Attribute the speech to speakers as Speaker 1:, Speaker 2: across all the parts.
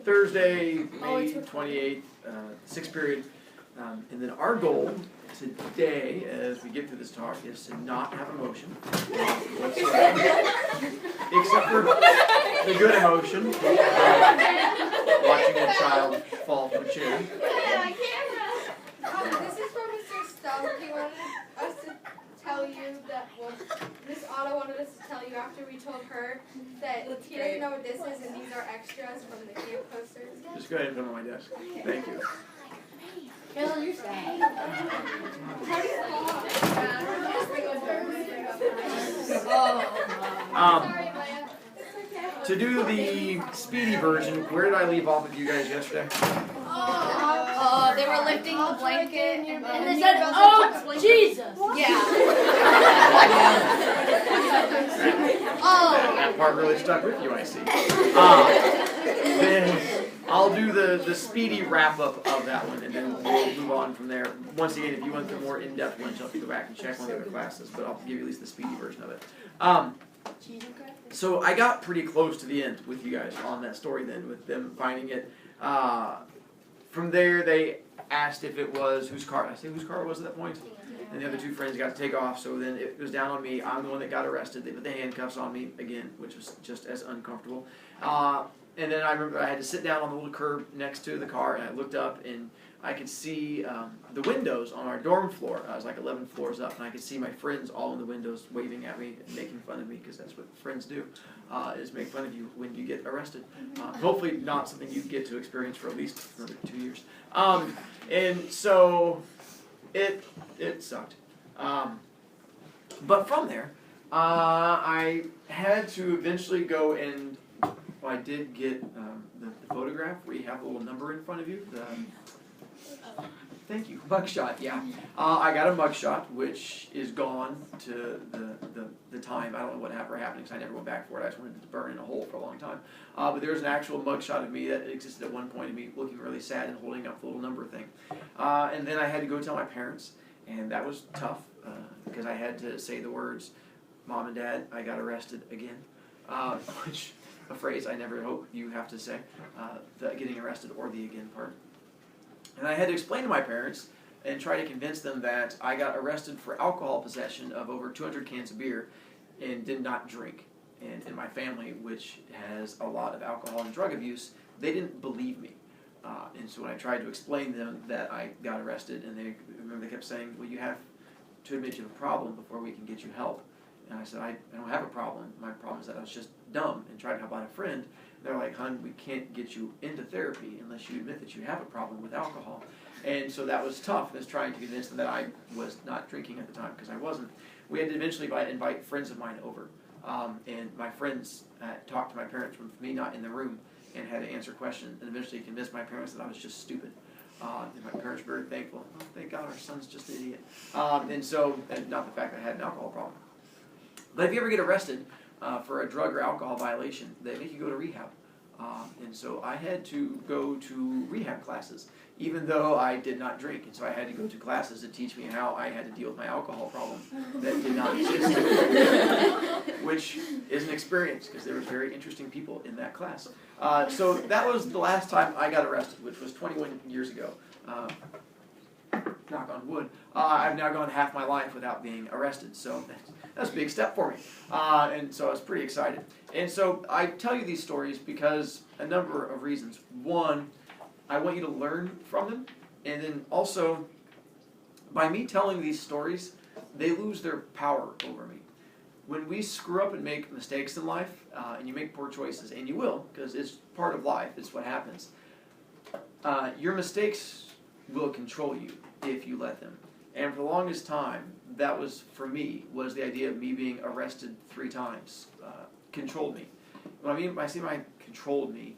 Speaker 1: Thursday, May 28th, 6th period. And then our goal today, as we get through this talk, is to not have emotion whatsoever, except for the good emotion, watching a child fall from a chair.
Speaker 2: This is from Mr. Stubb. He wanted us to tell you that, well, Miss Otto wanted us to tell you after we told her that he doesn't know what this is, and these are extras from the camp posters.
Speaker 1: Just go ahead and put them on my desk. Thank you.
Speaker 3: Kill your stay.
Speaker 1: To do the speedy version, where did I leave off with you guys yesterday?
Speaker 3: They were lifting the blanket and they said, "Oh, Jesus!" Yeah.
Speaker 1: That part really stuck with you, I see. Then I'll do the speedy wrap-up of that one, and then we'll move on from there. Once again, if you want the more in-depth ones, you'll have to go back and check one of the other classes, but I'll give you at least the speedy version of it. So I got pretty close to the end with you guys on that story then, with them finding it. From there, they asked if it was whose car. I say whose car was at that point? And the other two friends got to take off, so then it was down on me. I'm the one that got arrested. They put the handcuffs on me again, which was just as uncomfortable. And then I remember I had to sit down on the little curb next to the car, and I looked up, and I could see the windows on our dorm floor. I was like 11 floors up, and I could see my friends all in the windows waving at me and making fun of me, because that's what friends do, is make fun of you when you get arrested. Hopefully not something you get to experience for at least another 2 years. And so it sucked. But from there, I had to eventually go and, well, I did get the photograph where you have a little number in front of you. Thank you. Mugshot, yeah. I got a mugshot, which is gone to the time. I don't know what ever happened because I never went back for it. I just wanted it to burn in a hole for a long time. But there's an actual mugshot of me that existed at one point of me looking really sad and holding up the little number thing. And then I had to go tell my parents, and that was tough because I had to say the words, "Mom and Dad, I got arrested again," which a phrase I never hope you have to say, the getting arrested or the again part. And I had to explain to my parents and try to convince them that I got arrested for alcohol possession of over 200 cans of beer and did not drink. And in my family, which has a lot of alcohol and drug abuse, they didn't believe me. And so when I tried to explain to them that I got arrested, and they kept saying, "Well, you have to admit you have a problem before we can get you help." And I said, I don't have a problem. My problem is that I was just dumb and tried to help out a friend. They're like, "Hun, we can't get you into therapy unless you admit that you have a problem with alcohol." And so that was tough, was trying to convince them that I was not drinking at the time, because I wasn't. We had to eventually invite friends of mine over. And my friends talked to my parents with me not in the room and had to answer questions, and eventually convinced my parents that I was just stupid. And my parents were very thankful. "Oh, thank God, our son's just an idiot." And not the fact that I had an alcohol problem. But if you ever get arrested for a drug or alcohol violation, they make you go to rehab. And so I had to go to rehab classes, even though I did not drink. And so I had to go to classes to teach me how I had to deal with my alcohol problem that did not exist, which is an experience, because there were very interesting people in that class. So that was the last time I got arrested, which was 21 years ago. Knock on wood. I've now gone half my life without being arrested, so that's a big step for me. And so I was pretty excited. And so I tell you these stories because a number of reasons. One, I want you to learn from them, and then also, by me telling these stories, they lose their power over me. When we screw up and make mistakes in life, and you make poor choices, and you will, because it's part of life, it's what happens, your mistakes will control you if you let them. And for the longest time, that was, for me, was the idea of me being arrested 3 times. Controlled me. When I say by controlled me,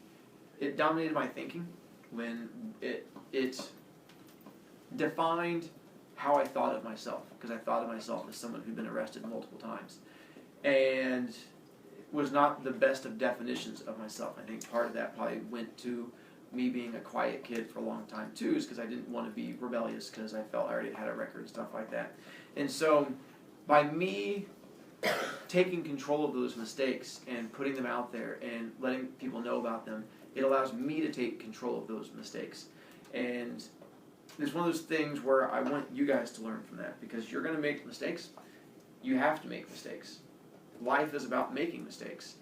Speaker 1: it dominated my thinking, when it defined how I thought of myself, because I thought of myself as someone who'd been arrested multiple times. And was not the best of definitions of myself. I think part of that probably went to me being a quiet kid for a long time too, is because I didn't want to be rebellious, because I felt I already had a record and stuff like that. And so by me taking control of those mistakes and putting them out there and letting people know about them, it allows me to take control of those mistakes. And it's one of those things where I want you guys to learn from that, because you're going to make mistakes. You have to make mistakes. Life is about making mistakes.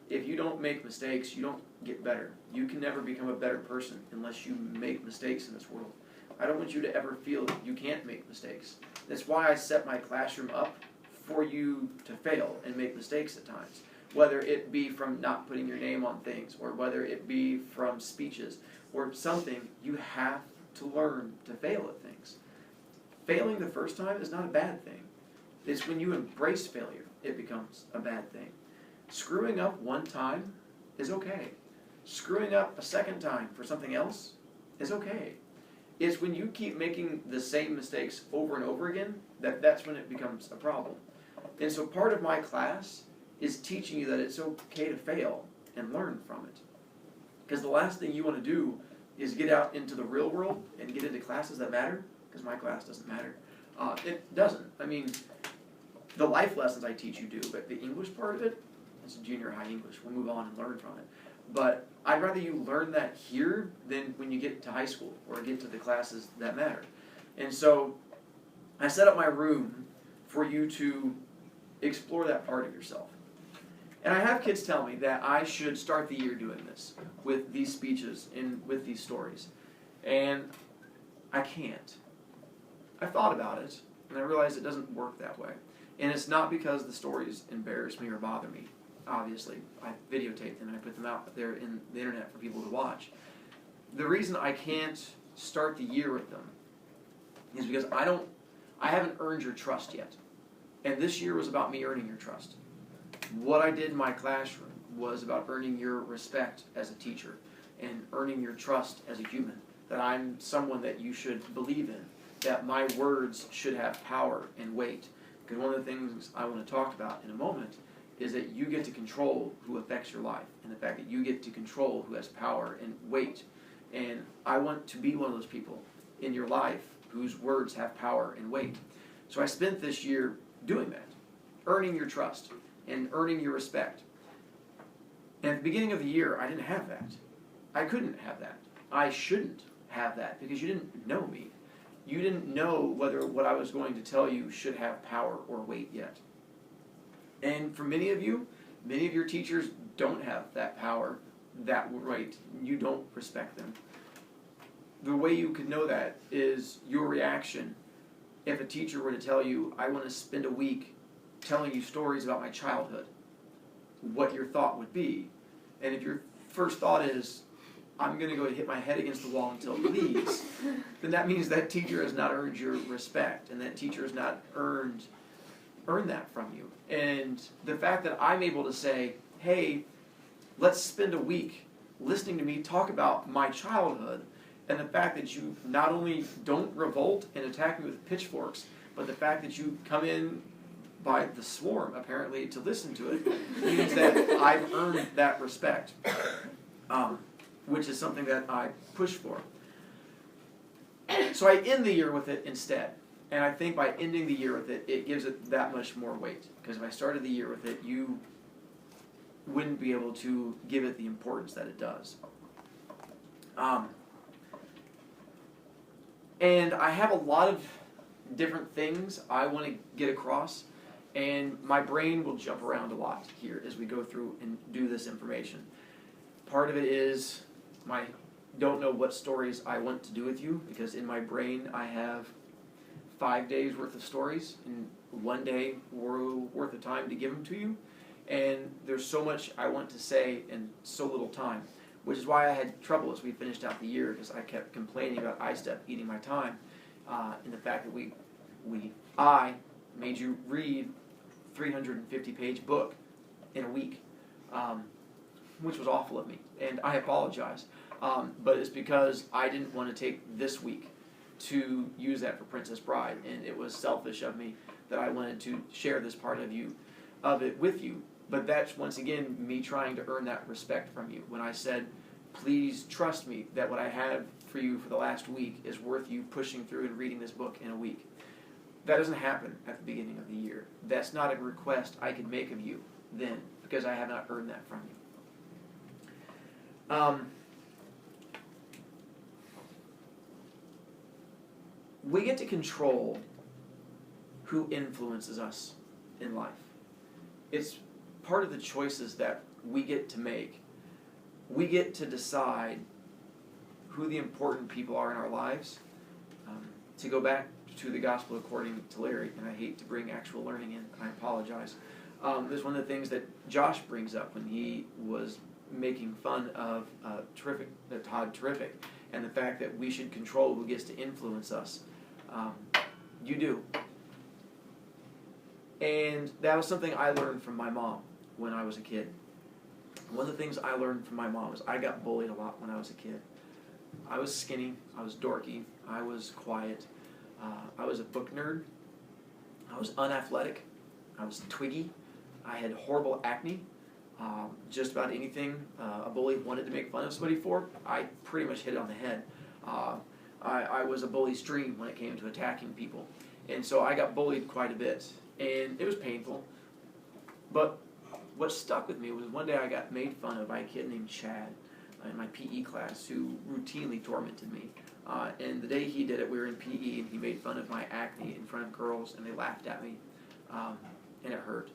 Speaker 1: If you don't make mistakes, you don't get better. You can never become a better person unless you make mistakes in this world. I don't want you to ever feel that you can't make mistakes. That's why I set my classroom up for you to fail and make mistakes at times. Whether it be from not putting your name on things, or whether it be from speeches, or something, you have to learn to fail at things. Failing the first time is not a bad thing. It's when you embrace failure, it becomes a bad thing. Screwing up one time is okay. Screwing up a second time for something else is okay. It's when you keep making the same mistakes over and over again that's when it becomes a problem. And so part of my class is teaching you that it's okay to fail and learn from it. Because the last thing you want to do is get out into the real world and get into classes that matter, because my class doesn't matter. It doesn't. I mean, the life lessons I teach you do, but the English part of it, it's junior high English. We'll move on and learn from it. But I'd rather you learn that here than when you get to high school or get to the classes that matter. And so I set up my room for you to explore that part of yourself. And I have kids tell me that I should start the year doing this, with these speeches and with these stories. And I can't. I thought about it, and I realized it doesn't work that way. And it's not because the stories embarrass me or bother me. Obviously, I videotape them and I put them out there in the internet for people to watch. The reason I can't start the year with them is because I haven't earned your trust yet. And this year was about me earning your trust. What I did in my classroom was about earning your respect as a teacher and earning your trust as a human, that I'm someone that you should believe in, that my words should have power and weight. Because one of the things I want to talk about in a moment is that you get to control who affects your life, and the fact that you get to control who has power and weight. And I want to be one of those people in your life whose words have power and weight. So I spent this year doing that, earning your trust and earning your respect. And at the beginning of the year, I didn't have that. I couldn't have that. I shouldn't have that, because you didn't know me. You didn't know whether what I was going to tell you should have power or weight yet. And for many of your teachers don't have that power, that weight. You don't respect them. The way you could know that is your reaction. If a teacher were to tell you, I want to spend a week telling you stories about my childhood, what your thought would be. And if your first thought is, I'm going to go hit my head against the wall until it bleeds, then that means that teacher has not earned your respect, and that teacher has not earned that from you. And the fact that I'm able to say, hey, let's spend a week listening to me talk about my childhood, and the fact that you not only don't revolt and attack me with pitchforks, but the fact that you come in by the swarm, apparently, to listen to it, means that I've earned that respect, which is something that I push for. So I end the year with it instead. And I think by ending the year with it, it gives it that much more weight. Because if I started the year with it, you wouldn't be able to give it the importance that it does. And I have a lot of different things I want to get across. And my brain will jump around a lot here as we go through and do this information. Part of it is my don't know what stories I want to do with you, because in my brain I have 5 days worth of stories and 1 day worth of time to give them to you. And there's so much I want to say in so little time, which is why I had trouble as we finished out the year, because I kept complaining about iStep eating my time, and the fact that I made you read 350-page book in a week, which was awful of me, and I apologize. But it's because I didn't want to take this week to use that for Princess Bride, and it was selfish of me that I wanted to share this part of it with you. But that's, once again, me trying to earn that respect from you. When I said, please trust me that what I have for you for the last week is worth you pushing through and reading this book in a week. that doesn't happen at the beginning of the year. That's not a request I can make of you then, because I have not earned that from you. We get to control who influences us in life. It's part of the choices that we get to make. We get to decide who the important people are in our lives. To go back to the gospel according to Larry, and I hate to bring actual learning in, I apologize. This is one of the things that Josh brings up when he was making fun of Todd Terrific, and the fact that we should control who gets to influence us. You do. And that was something I learned from my mom when I was a kid. One of the things I learned from my mom is I got bullied a lot when I was a kid. I was skinny, I was dorky, I was quiet, I was a book nerd, I was unathletic, I was twiggy, I had horrible acne. Just about anything a bully wanted to make fun of somebody for, I pretty much hit it on the head. I was a bully's dream when it came to attacking people. And so I got bullied quite a bit. And it was painful. But what stuck with me was one day I got made fun of by a kid named Chad in my PE class who routinely tormented me. And the day he did it, we were in PE, and he made fun of my acne in front of girls, and they laughed at me. And it hurt.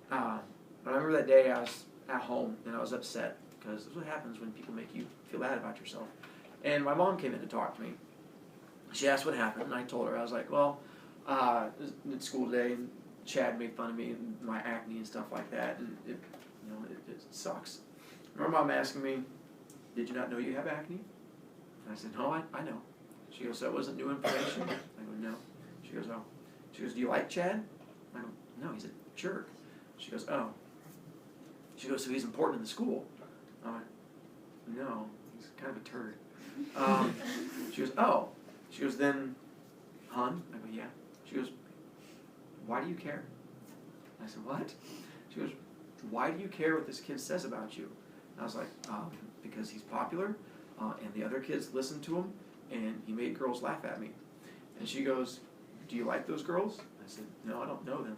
Speaker 1: But I remember that day I was at home, and I was upset, because that's what happens when people make you feel bad about yourself. And my mom came in to talk to me. She asked what happened, and I told her. I was like, well, at school today, and Chad made fun of me and my acne and stuff like that, and it sucks. I remember Mom asking me, did you not know you have acne? And I said, no, I know. She goes, so it wasn't new information? I go, no. She goes, oh. She goes, do you like Chad? I go, no, he's a jerk. She goes, oh. She goes, so he's important in the school? I went, no, he's kind of a turd. She goes, oh. She goes, then, hon? I go, yeah. She goes, why do you care? I said, what? She goes, why do you care what this kid says about you? And I was like, because he's popular, and the other kids listen to him, and he made girls laugh at me. And she goes, do you like those girls? I said, no, I don't know them.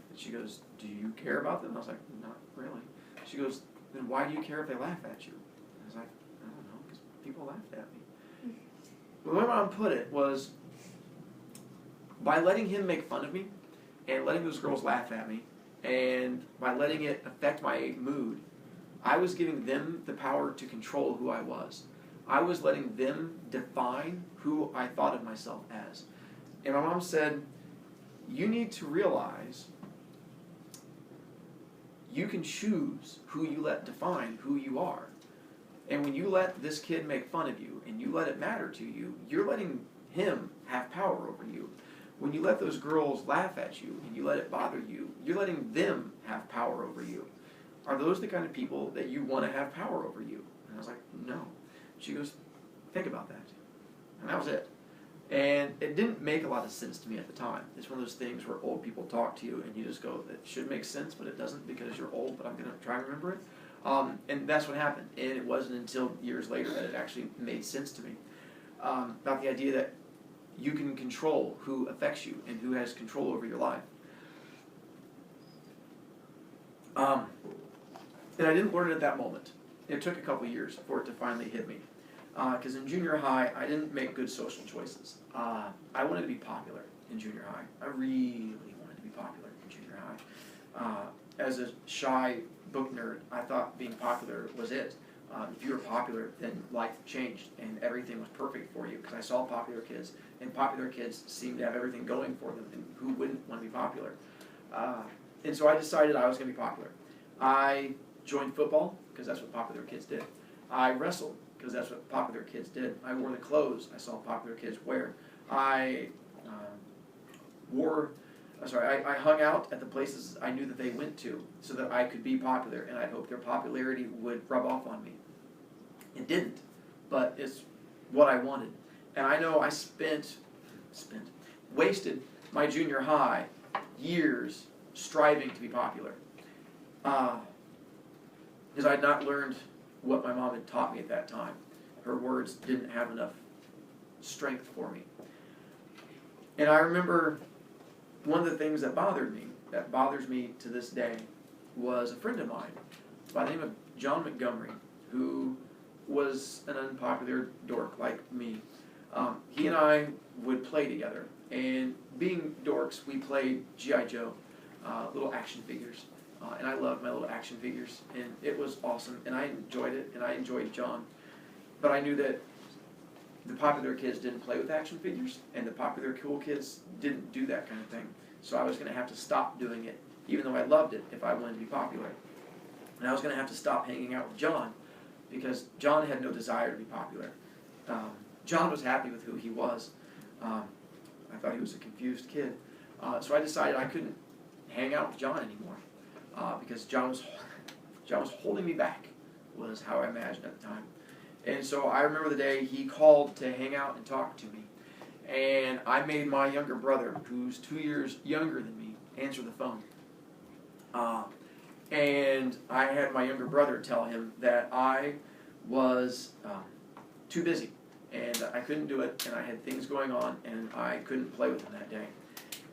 Speaker 1: And she goes, do you care about them? I was like, not really. She goes, then why do you care if they laugh at you? I was like, I don't know, because people laughed at me. The way my mom put it was, by letting him make fun of me, and letting those girls laugh at me, and by letting it affect my mood, I was giving them the power to control who I was. I was letting them define who I thought of myself as. And my mom said, you need to realize you can choose who you let define who you are. And when you let this kid make fun of you, and you let it matter to you, you're letting him have power over you. When you let those girls laugh at you, and you let it bother you, you're letting them have power over you. Are those the kind of people that you want to have power over you? And I was like, no. She goes, think about that. And that was it. And it didn't make a lot of sense to me at the time. It's one of those things where old people talk to you, and you just go, it should make sense, but it doesn't because you're old, but I'm going to try and remember it. And that's what happened. And it wasn't until years later that it actually made sense to me. About the idea that you can control who affects you and who has control over your life. And I didn't learn it at that moment. It took a couple years for it to finally hit me. Because in junior high, I didn't make good social choices. I wanted to be popular in junior high. I really wanted to be popular in junior high. As a shy book nerd, I thought being popular was it. If you were popular, then life changed and everything was perfect for you, because I saw popular kids, and popular kids seemed to have everything going for them, and who wouldn't want to be popular? And so I decided I was going to be popular. I joined football, because that's what popular kids did. I wrestled, because that's what popular kids did. I wore the clothes I saw popular kids wear. I hung out at the places I knew that they went to so that I could be popular, and I hoped their popularity would rub off on me. It didn't, but it's what I wanted. And I know I wasted my junior high years striving to be popular. Because I had not learned what my mom had taught me at that time. Her words didn't have enough strength for me. And I remember one of the things that bothers me to this day, was a friend of mine by the name of John Montgomery, who was an unpopular dork like me. He and I would play together, and being dorks, we played G.I. Joe, little action figures, and I loved my little action figures, and it was awesome, and I enjoyed it, and I enjoyed John, but I knew that the popular kids didn't play with action figures, and the popular cool kids didn't do that kind of thing, so I was going to have to stop doing it, even though I loved it, if I wanted to be popular. And I was going to have to stop hanging out with John, because John had no desire to be popular. John was happy with who he was. I thought he was a confused kid. So I decided I couldn't hang out with John anymore, because John was holding me back, was how I imagined at the time. And so I remember the day he called to hang out and talk to me. And I made my younger brother, who's 2 years younger than me, answer the phone. And I had my younger brother tell him that I was too busy, and I couldn't do it, and I had things going on, and I couldn't play with him that day.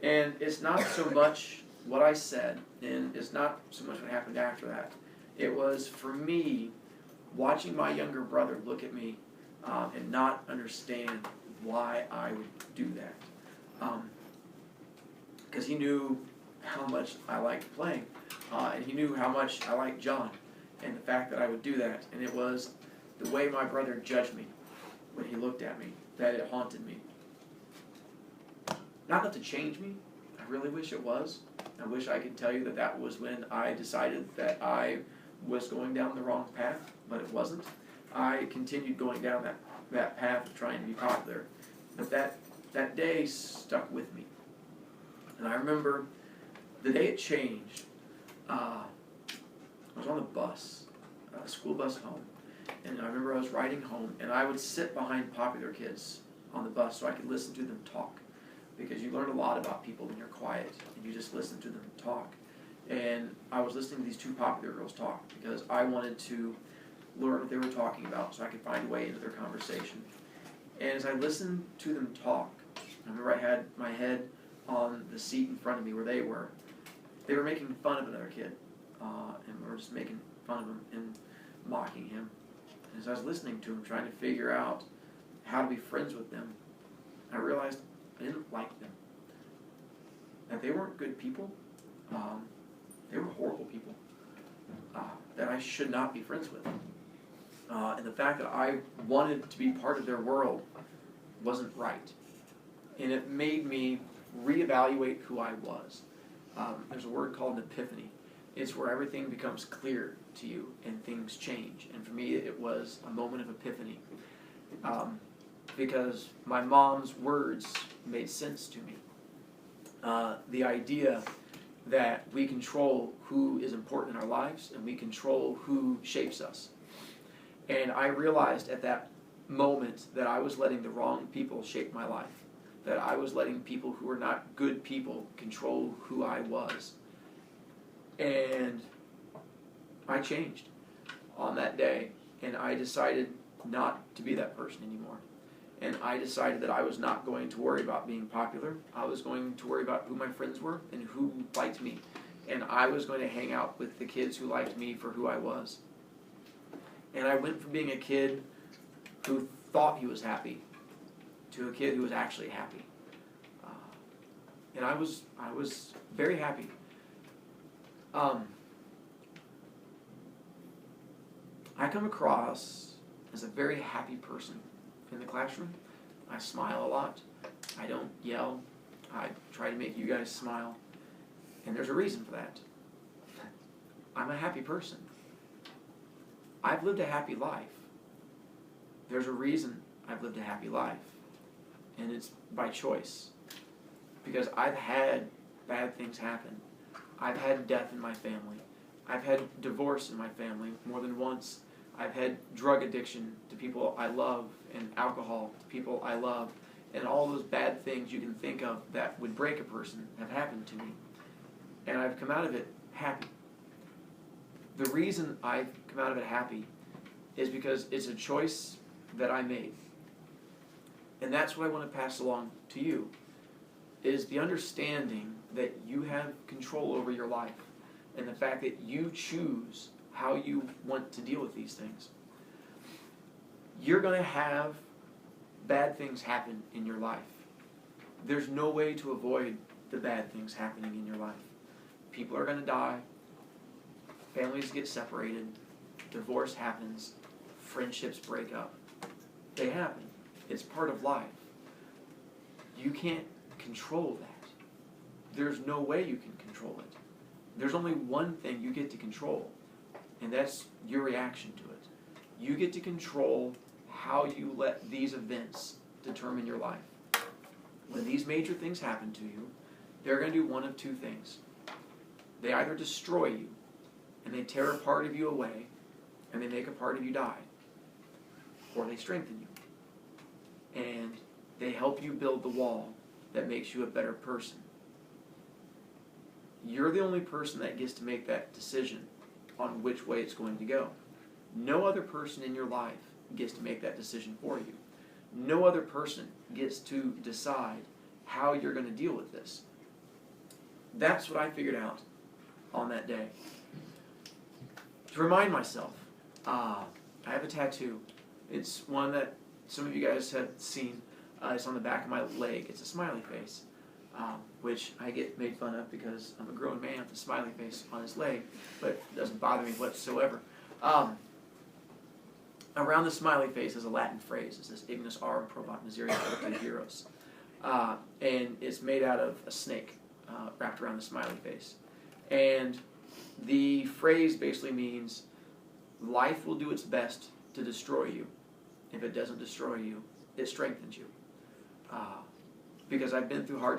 Speaker 1: And it's not so much what I said, and it's not so much what happened after that. It was, for me, watching my younger brother look at me and not understand why I would do that. Because he knew how much I liked playing. And he knew how much I liked John, and the fact that I would do that. And it was the way my brother judged me when he looked at me that it haunted me. Not enough to change me. I really wish it was. I wish I could tell you that that was when I decided that I was going down the wrong path, but it wasn't. I continued going down that path of trying to be popular. But that day stuck with me. And I remember the day it changed. I was on the bus, a school bus home, and I remember I was riding home, and I would sit behind popular kids on the bus so I could listen to them talk, because you learn a lot about people when you're quiet, and you just listen to them talk. And I was listening to these two popular girls talk, because I wanted to learn what they were talking about so I could find a way into their conversation. And as I listened to them talk, I remember I had my head on the seat in front of me where they were. They were making fun of another kid, and we were just making fun of him and mocking him. And as I was listening to him, trying to figure out how to be friends with them, I realized I didn't like them. That they weren't good people. They were horrible people that I should not be friends with. And the fact that I wanted to be part of their world wasn't right. And it made me reevaluate who I was. There's a word called an epiphany. It's where everything becomes clear to you and things change. And for me, it was a moment of epiphany. Because my mom's words made sense to me. The idea that we control who is important in our lives, and we control who shapes us. And I realized at that moment that I was letting the wrong people shape my life. That I was letting people who were not good people control who I was. And I changed on that day, and I decided not to be that person anymore. And I decided that I was not going to worry about being popular. I was going to worry about who my friends were and who liked me. And I was going to hang out with the kids who liked me for who I was. And I went from being a kid who thought he was happy to a kid who was actually happy. And I was very happy. I come across as a very happy person in the classroom. I smile a lot. I don't yell. I try to make you guys smile. And there's a reason for that. I'm a happy person. I've lived a happy life. There's a reason I've lived a happy life. And it's by choice. Because I've had bad things happen. I've had death in my family. I've had divorce in my family more than once. I've had drug addiction to people I love, and alcohol to people I love, and all those bad things you can think of that would break a person have happened to me. And I've come out of it happy. The reason I've come out of it happy is because it's a choice that I made. And that's what I want to pass along to you, is the understanding that you have control over your life and the fact that you choose how you want to deal with these things, you're going to have bad things happen in your life. There's no way to avoid the bad things happening in your life. People are going to die. Families get separated. Divorce happens. Friendships break up. They happen. It's part of life. You can't control that. There's no way you can control it. There's only one thing you get to control, and that's your reaction to it. You get to control how you let these events determine your life. When these major things happen to you, they're going to do one of two things. They either destroy you, and they tear a part of you away, and they make a part of you die, or they strengthen you, and they help you build the wall that makes you a better person. You're the only person that gets to make that decision on which way it's going to go. No other person in your life gets to make that decision for you. No other person gets to decide how you're going to deal with this. That's what I figured out on that day. To remind myself, I have a tattoo. It's one that some of you guys have seen. It's on the back of my leg. It's a smiley face, which I get made fun of because I'm a grown man with a smiley face on his leg, but it doesn't bother me whatsoever. Around the smiley face is a Latin phrase. It's this Ignis Aurum Probat Misericordia Forte Heroes. And it's made out of a snake wrapped around the smiley face. And the phrase basically means life will do its best to destroy you. If it doesn't destroy you, it strengthens you. Because I've been through hardship.